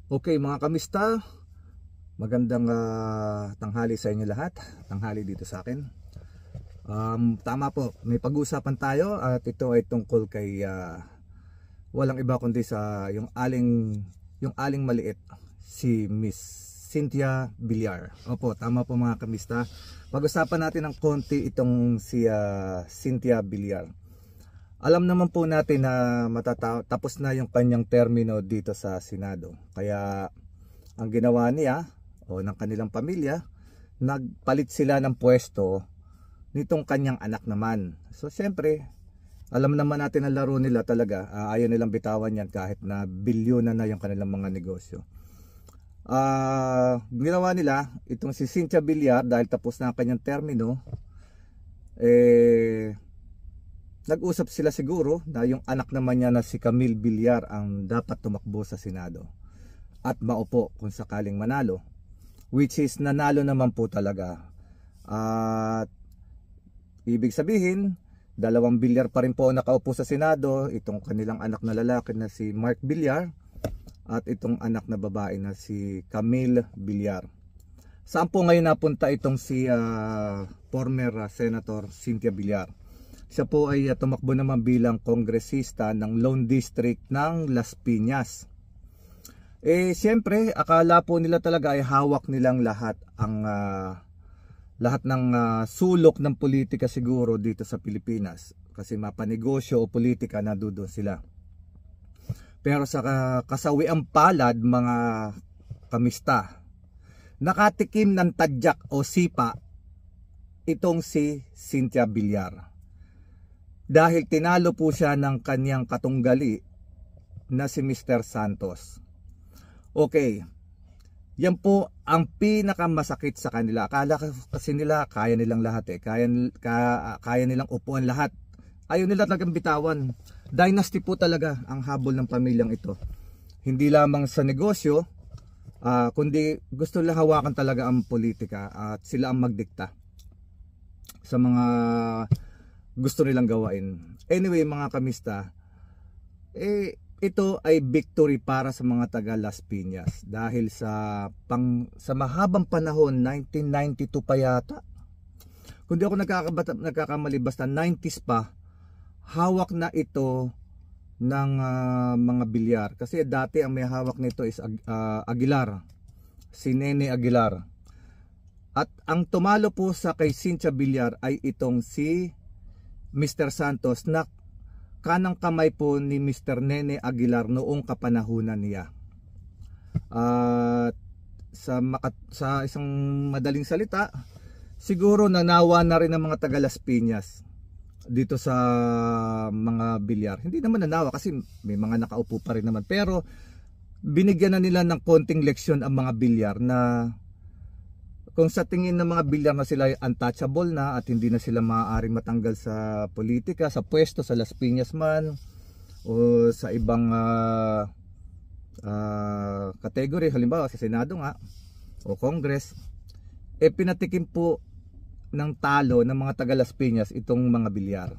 Okay mga kamista, magandang tanghali sa inyo lahat. Tanghali dito sa akin. Tama po, may pag-uusapan tayo at ito ay tungkol kay walang iba kundi sa yung aling maliit, si Miss Cynthia Villar. Opo, tama po mga kamista. Pag-usapan natin ng konti itong si Cynthia Villar. Alam naman po natin na tapos na yung kanyang termino dito sa Senado. Kaya ang ginawa niya o ng kanilang pamilya, nagpalit sila ng pwesto nitong kanyang anak naman. So siyempre, alam naman natin ang laro nila talaga. Ayaw nilang bitawan yan kahit na bilyonan na yung kanilang mga negosyo. Ginawa nila itong si Cynthia Villar dahil tapos na ang kanyang termino. Nag-usap sila siguro na yung anak naman niya na si Camille Villar ang dapat tumakbo sa Senado at maupo kung sakaling manalo, which is nanalo naman po talaga. At ibig sabihin, 2 Villar pa rin po nakaupo sa Senado, itong kanilang anak na lalaki na si Mark Villar at itong anak na babae na si Camille Villar. Saan po ngayon napunta itong si former Senator Cynthia Villar? Siya po ay tumakbo naman bilang kongresista ng Lone District ng Las Piñas. Siyempre, akala po nila talaga ay hawak nilang lahat ng sulok ng politika siguro dito sa Pilipinas. Kasi mapanegosyo o politika na doon sila. Pero sa kasawiang palad mga kamista, nakatikim ng tadyak o sipa itong si Cynthia Villar. Dahil tinalo po siya ng kanyang katunggali na si Mr. Santos. Okay, yan po ang pinakamasakit sa kanila. Akala kasi nila kaya nilang lahat kaya nilang upuan lahat. Ayaw nila talagang bitawan. Dynasty po talaga ang habol ng pamilyang ito. Hindi lamang sa negosyo, kundi gusto nila hawakan talaga ang politika at sila ang magdikta sa mga gusto nilang gawain. Anyway mga kamista, ito ay victory para sa mga taga Las Piñas dahil sa mahabang panahon, 1992 pa yata, kundi ako nagkakamali, basta 90s pa, hawak na ito ng mga Villar. Kasi dati ang may hawak nito is Aguilar, si Nene Aguilar. At ang tumalo po sa kay Cynthia Villar ay itong si Mr. Santos na kanang kamay po ni Mr. Nene Aguilar noong kapanahunan niya. At sa isang madaling salita, siguro nanawa na rin ng mga taga Las Piñas dito sa mga Villar. Hindi naman nanawa kasi may mga nakaupo pa rin naman, pero binigyan na nila ng konting leksyon ang mga Villar na kung sa tingin ng mga Villar na sila ay untouchable na at hindi na sila maaaring matanggal sa politika, sa pwesto, sa Las Piñas man o sa ibang category, halimbawa sa Senado nga o Congress, pinatikim po ng talo ng mga taga Las Piñas itong mga Villar.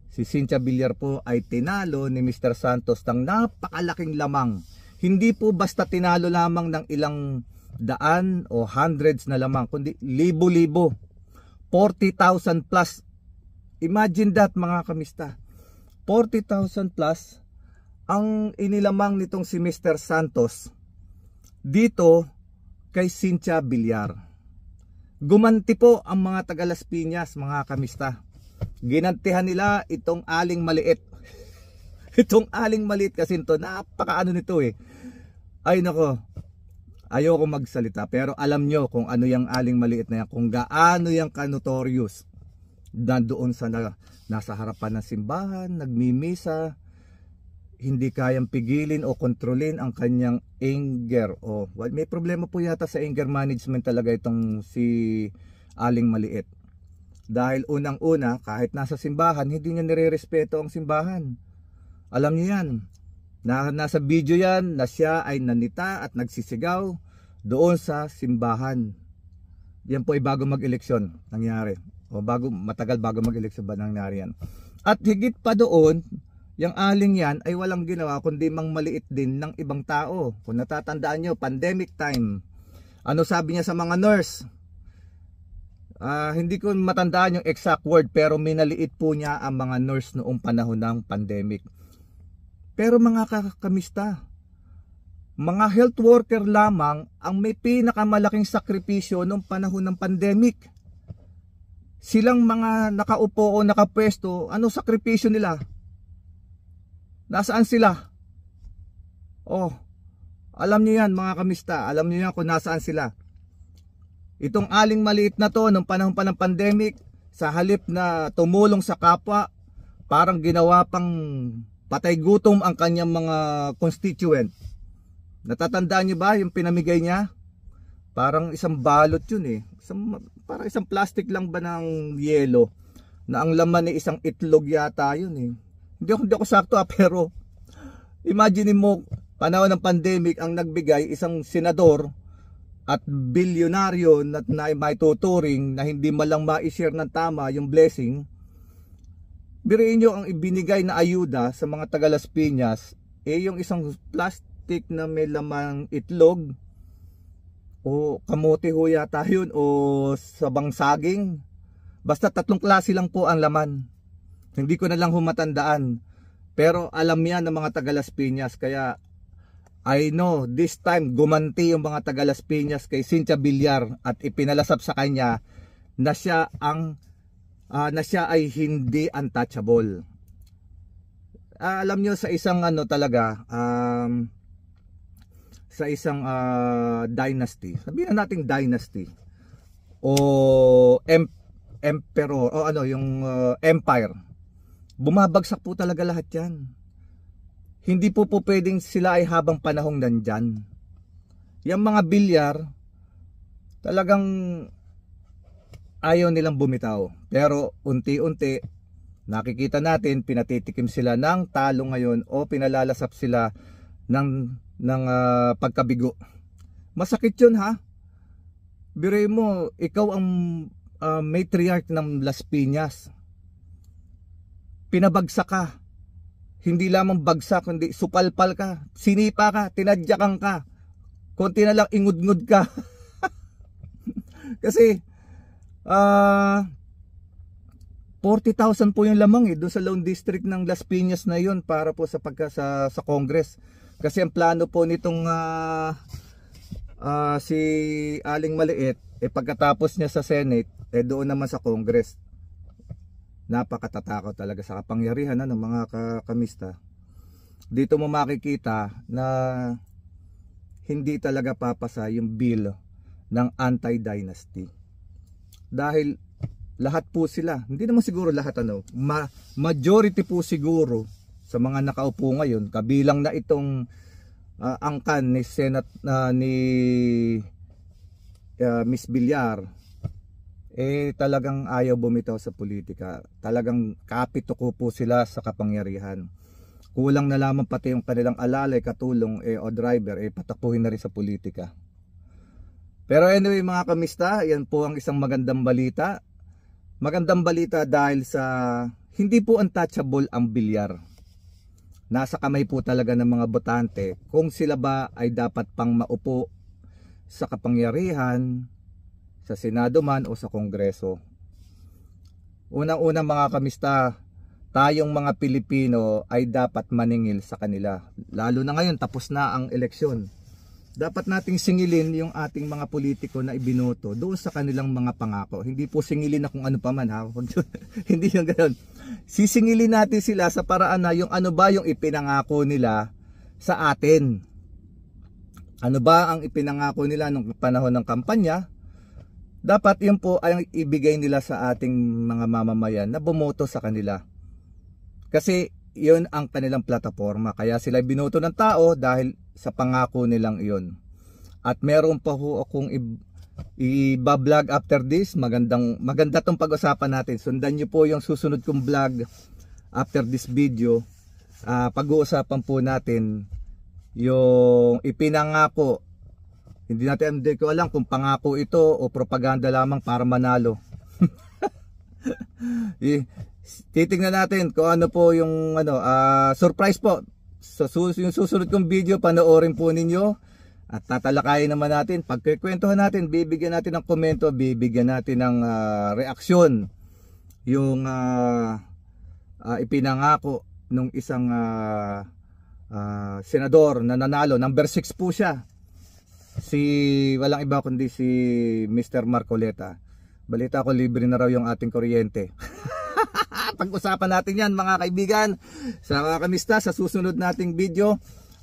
Si Cynthia Villar po ay tinalo ni Mr. Santos ng napakalaking lamang. Hindi po basta tinalo lamang ng ilang daan o hundreds na lamang, kundi libo-libo, 40,000 plus. Imagine that mga kamista, 40,000 plus ang inilamang nitong si Mr. Santos dito kay Cynthia Villar. Gumanti po ang mga taga Las Piñas mga kamista. Ginantihan nila itong aling maliit. Itong aling maliit kasi ito, napakaano nito ay nako, ayoko magsalita, pero alam nyo kung ano yung aling maliit na yan, kung gaano yung ka-notorious doon sa nasa harapan ng simbahan, nagmimisa, hindi kayang pigilin o kontrolin ang kanyang anger. May problema po yata sa anger management talaga itong si aling maliit. Dahil unang-una, kahit nasa simbahan, hindi niya nire-respeto ang simbahan. Alam niyo yan. Nasa video yan na siya ay nanita at nagsisigaw doon sa simbahan. Yan po ay bago mag-eleksyon nangyari. Matagal bago mag-eleksyon ba nangyari yan. At higit pa doon, Yang aling yan ay walang ginawa kundi mang maliit din ng ibang tao. Kung natatandaan nyo, pandemic time, ano sabi niya sa mga nurse? Hindi ko matandaan yung exact word, pero minaliit po niya ang mga nurse noong panahon ng pandemic. Pero mga kakamista, mga health worker lamang ang may pinakamalaking sakripisyo noong panahon ng pandemic. Silang mga nakaupo o nakapwesto, ano sakripisyo nila? Nasaan sila? Oh, alam niyo yan mga kamista, alam niyo yan kung nasaan sila. Itong aling maliit na to nung panahon pa ng pandemic, sa halip na tumulong sa kapwa, parang ginawa pang patay gutom ang kanyang mga constituent. Natatandaan niyo ba yung pinamigay niya? Parang isang balot yun eh. Parang isang plastic lang ba ng yelo na ang laman ay isang itlog yata yun eh. Hindi ako sakto pero imagine mo, panahon ng pandemic ang nagbigay isang senador at bilyonaryo na may tuturing na hindi malang ma-share ng tama yung blessing. Biriin nyo ang ibinigay na ayuda sa mga taga Las Piñas, yung isang plastic na may lamang itlog o kamote ho yata yun o sabang saging. Basta 3 klase lang po ang laman. Hindi ko na lang humatandaan. Pero alam yan ng mga taga Las Piñas. Kaya I know this time gumanti yung mga taga Las Piñas kay Cynthia Villar at ipinalasap sa kanya na siya ay hindi untouchable. Alam nyo sa isang sa isang dynasty, sabihin nating dynasty o emperor o empire, bumabagsak po talaga lahat yan. Hindi po pwedeng sila ay habang panahong nandyan. Yung mga Villar talagang ayaw nilang bumitaw, pero unti-unti nakikita natin pinatitikim sila ng talo ngayon o pinalalasap sila ng pagkabigo. Masakit yun ha. Biruin mo, ikaw ang matriarch ng Las Piñas, pinabagsak ka. Hindi lamang bagsak, kundi supalpal ka, sinipa ka, tinadyakan ka, konti na lang ingud-ngud ka. Kasi 40,000 po yung lamang doon sa Lone District ng Las Piñas na yun para po sa Congress. Kasi ang plano po nitong si Aling Maliit, pagkatapos niya sa Senate, doon naman sa Congress. Napakatatakot talaga sa kapangyarihan ng mga kamista. Dito mo makikita na hindi talaga papasa yung bill ng anti-dynasty. Dahil lahat po sila, hindi naman siguro lahat majority po siguro sa mga nakaupo ngayon, kabilang na itong angkan ni ni Miss Villar, talagang ayaw bumitaw sa politika. Talagang kapituko po sila sa kapangyarihan. Kulang na lamang pati yung kanilang alalay, katulong o driver patakbuhin na rin sa politika. Pero anyway mga kamista, yan po ang isang magandang balita. Magandang balita dahil sa hindi po untouchable ang Villar. Nasa kamay po talaga ng mga botante kung sila ba ay dapat pang maupo sa kapangyarihan, sa Senado man o sa Kongreso. Unang-una mga kamista, tayong mga Pilipino ay dapat maningil sa kanila. Lalo na ngayon, tapos na ang eleksyon. Dapat nating singilin yung ating mga politiko na ibinoto doon sa kanilang mga pangako. Hindi po singilin na kung ano pa man ha. Hindi yung ganoon. Sisingilin natin sila sa paraan na yung ano ba yung ipinangako nila sa atin. Ano ba ang ipinangako nila nung panahon ng kampanya? Dapat yun po ay ibigay nila sa ating mga mamamayan na bumoto sa kanila. Kasi yun ang kanilang plataforma. Kaya sila binoto ng tao dahil sa pangako nilang iyon. At meron pa ho akong i-vlog after this. Maganda tong pag-usapan natin. Sundan nyo po yung susunod kong vlog after this video. Pag-uusapan po natin yung ipinangako. Hindi ko alam kung pangako ito o propaganda lamang para manalo. titingnan natin kung ano po yung surprise po. So, yung susunod kong video, panoorin po ninyo. At tatalakayin naman natin, pagkikwentuhan natin, bibigyan natin ng komento, bibigyan natin ng reaksyon yung ipinangako nung isang senador na nanalo. Number 6 po siya. Walang iba kundi si Mr. Marcoleta. Balita ko, libre na raw yung ating kuryente. Pag-usapan natin yan mga kaibigan, sa mga kamista, sa susunod nating video.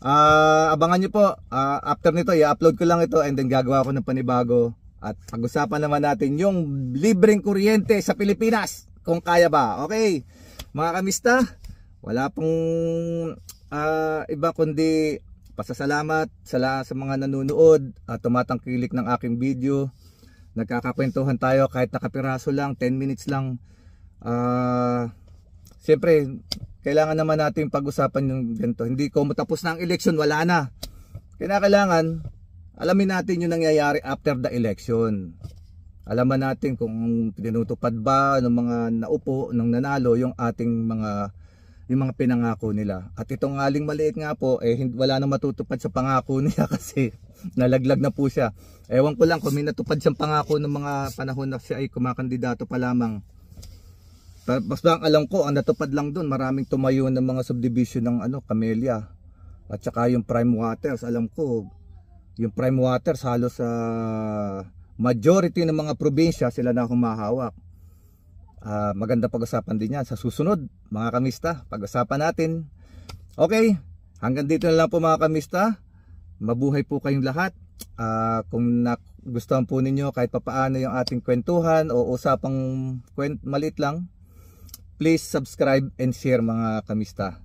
Abangan nyo po, after nito i-upload ko lang ito and then gagawa ko ng panibago at pag-usapan naman natin yung libreng kuryente sa Pilipinas, kung kaya ba. Okay mga kamista, wala pong iba kundi pasasalamat sa mga nanonood at tumatangkilik ng aking video. Nagkakakwentuhan tayo kahit nakapiraso lang, 10 minutes lang. Siyempre kailangan naman natin pag-usapan yung ganito. Hindi ko matapos na ang election, wala na. Kailangan alamin natin yung nangyayari after the election. Alaman natin kung tinutupad ba ng mga naupo, ng nanalo yung ating yung mga pinangako nila. At itong aling maliit nga po, wala na matutupad sa pangako niya kasi nalaglag na po siya. Ewan ko lang kung may natupad siyang pangako ng mga panahon na siya ay kumakandidato pa lamang. Basta ang alam ko, ang natupad lang doon, maraming tumayo ng mga subdivision ng Camellia at saka yung Prime Waters. Alam ko, yung Prime Waters halos sa majority ng mga probinsya sila na humahawak. Maganda pag-usapan din yan sa susunod mga kamista, pag-usapan natin. Okay, hanggang dito na lang po mga kamista. Mabuhay po kayong lahat. Kung gustuhan po ninyo kahit papaano yung ating kwentuhan o usapang maliit lang, please subscribe and share mga kamista.